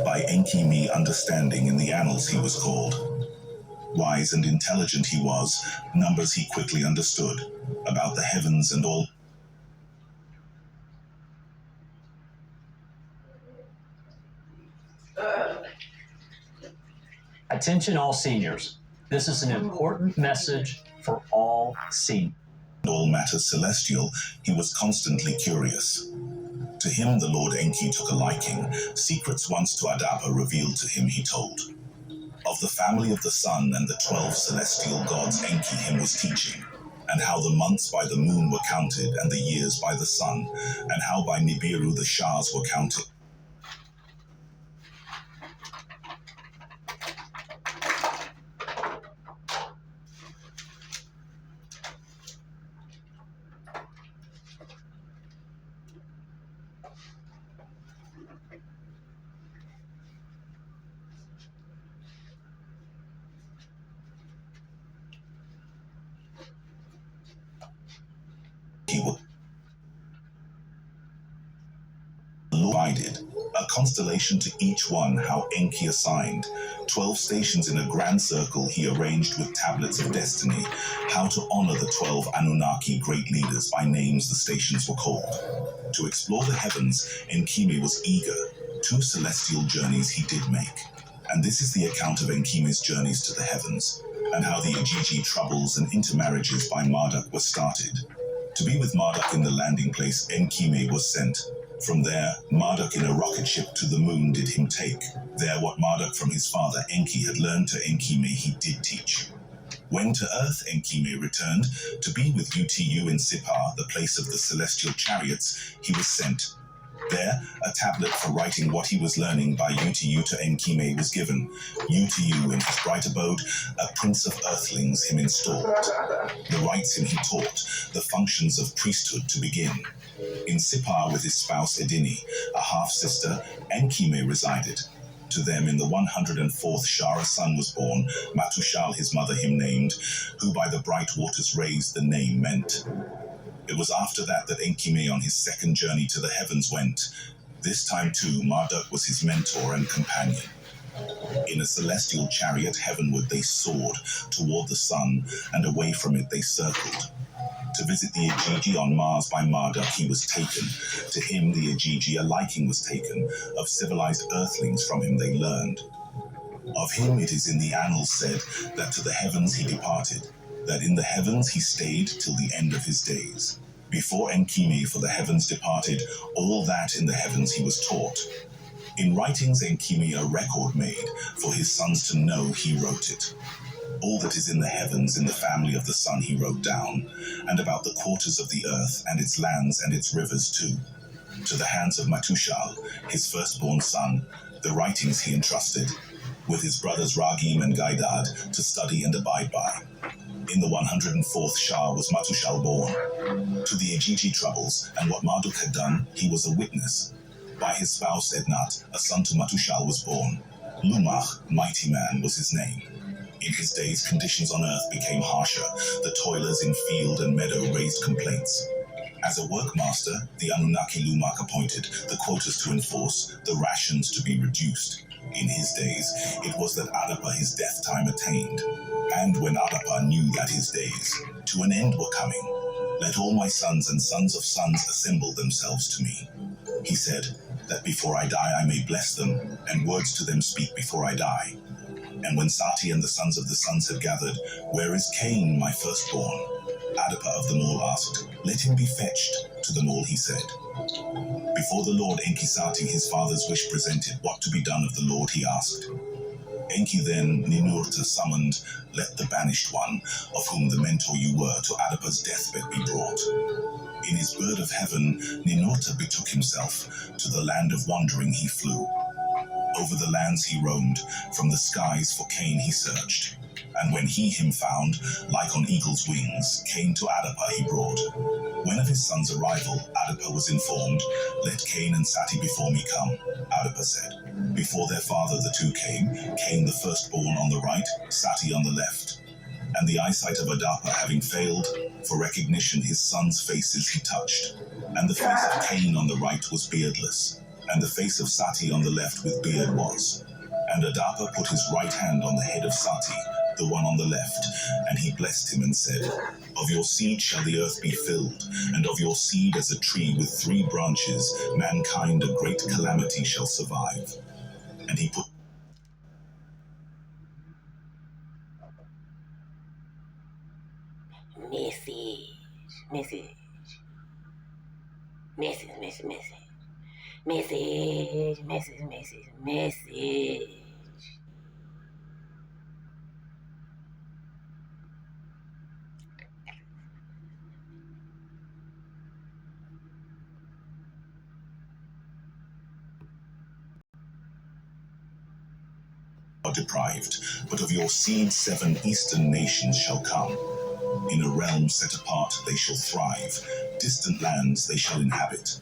by Enki-Me understanding in the annals he was called. Wise and intelligent he was, numbers he quickly understood, about the heavens and all. Attention all seniors. This is an important message for all seniors. All matters celestial, he was constantly curious. To him the Lord Enki took a liking. Secrets once to Adapa revealed to him he told. Of the family of the sun and the 12 celestial gods Enki him was teaching, and how the months by the moon were counted and the years by the sun, and how by Nibiru the shahs were counted. He was divided, a constellation to each one how Enki assigned. 12 stations in a grand circle he arranged with tablets of destiny, how to honor the 12 Anunnaki great leaders by names the stations were called. To explore the heavens, Enki-Me was eager. 2 celestial journeys he did make. And this is the account of Enki-Me's journeys to the heavens, and how the Igigi troubles and intermarriages by Marduk were started. To be with Marduk in the landing place, Enki-Me was sent. From there, Marduk in a rocket ship to the moon did him take. There what Marduk from his father Enki had learned to Enki-Me he did teach. When to earth Enki-Me returned, to be with Utu in Sipar, the place of the celestial chariots, he was sent. There, a tablet for writing what he was learning by Utu to Enki-Me was given. Utu in his bright abode, a prince of earthlings him installed. The rites him he taught, the functions of priesthood to begin. In Sipar with his spouse Edini, a half-sister, Enki-Me resided. To them in the 104th Shah a son was born, Matushal his mother him named, who by the bright waters raised the name meant. It was after that Enki-Me on his second journey to the heavens went. This time too Marduk was his mentor and companion. In a celestial chariot heavenward they soared, toward the sun, and away from it they circled. To visit the Igigi on Mars by Marduk he was taken. To him the Igigi a liking was taken. Of civilized earthlings from him they learned. Of him it is in the annals said that to the heavens he departed, that in the heavens he stayed till the end of his days. Before Enki-Me for the heavens departed, all that in the heavens he was taught. In writings Enki-Me a record made, for his sons to know he wrote it. All that is in the heavens in the family of the sun he wrote down, and about the quarters of the earth and its lands and its rivers too. To the hands of Matushal, his firstborn son, the writings he entrusted, with his brothers Ragim and Gaidad to study and abide by. In the 104th Shah was Matushal born. To the Igigi troubles and what Marduk had done, he was a witness. By his spouse Ednat, a son to Matushal was born. Lumach, mighty man, was his name. In his days, conditions on earth became harsher. The toilers in field and meadow raised complaints. As a workmaster, the Anunnaki Lumach appointed the quotas to enforce, the rations to be reduced. In his days, it was that Adapa his death time attained. And when Adapa knew that his days to an end were coming, let all my sons and sons of sons assemble themselves to me. He said, that before I die I may bless them, and words to them speak before I die. And when Sati and the sons of the sons had gathered, where is Cain, my firstborn? Adapa of them all asked, let him be fetched. To them all he said. Before the Lord Enki-Sati his father's wish presented, what to be done of the Lord he asked. Enki then Ninurta summoned, let the banished one, of whom the mentor you were, to Adapa's deathbed be brought. In his bird of heaven, Ninurta betook himself, to the land of wandering he flew. Over the lands he roamed, from the skies for Cain he searched. And when he him found, like on eagle's wings, Cain to Adapa he brought. When of his son's arrival, Adapa was informed, let Cain and Sati before me come. Adapa said. Before their father the two came, Cain the firstborn on the right, Sati on the left. And the eyesight of Adapa having failed, for recognition his sons' faces he touched. And the face of Cain on the right was beardless. And the face of Sati on the left with beard was. And Adapa put his right hand on the head of Sati, the one on the left, and he blessed him and said, Of your seed shall the earth be filled, and of your seed as a tree with 3 branches, mankind a great calamity shall survive. And he put Message. are deprived, but of your seed 7 eastern nations shall come. In a realm set apart they shall thrive, distant lands they shall inhabit.